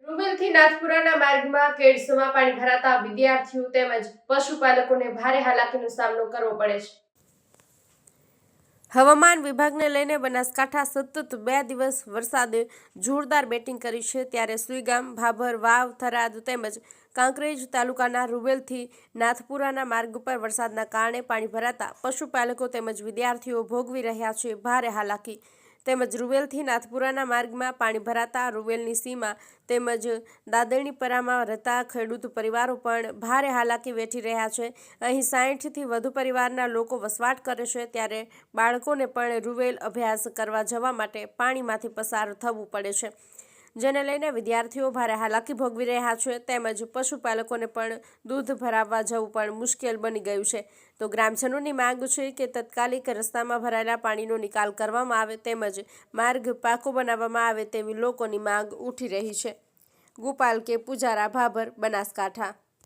રૂબેલથી નાથપુરાના માર્ગમાં કેડસમાં પાણી ભરાતા વિદ્યાર્થીઓ તેમજ પશુપાલકોને ભારે હાલાકીનો સામનો કરવો પડે છે। હવામાન વિભાગને લઈને બનાસકાંઠા સતત 2 દિવસ વરસાદે જોરદાર બેટિંગ કરી છે। ત્યારે સુઈગામ, ભાભર, વાવ, થરાદ તેમજ કાંકરેજ તાલુકાના રૂબેલથી નાથપુરાના માર્ગ પર વરસાદના કારણે પાણી ભરાતા પશુપાલકો તેમજ વિદ્યાર્થીઓ ભોગવી રહ્યા છે ભારે હાલાકી। તેમજ રૂબેલથી નાથપુરાના માર્ગમાં પાણી ભરાતા રૂબેલની સીમા તેમજ દાદરણીપરામાં રહેતા ખેડૂત પરિવારો પણ ભારે હાલાકી વેઠી રહ્યા છે। અહીં 60થી વધુ પરિવારના લોકો વસવાટ કરે છે। ત્યારે બાળકોને પણ રૂબેલ અભ્યાસ કરવા જવા માટે પાણીમાંથી પસાર થવું પડે છે, જેને લઈને વિદ્યાર્થીઓ ભારે હાલાકી ભોગવી રહ્યા છે। તેમજ પશુપાલકોને પણ દૂધ ભરાવવા જવું પણ મુશ્કેલ બની ગયું છે। તો ગ્રામજનોની માંગ છે કે તાત્કાલિક રસ્તામાં ભરાયેલા પાણીનો નિકાલ કરવામાં આવે તેમજ માર્ગ પાકો બનાવવામાં આવે તેવી લોકોની માંગ ઉઠી રહી છે। ગોપાલ કે પૂજારા, ભાભર, બનાસકાંઠા।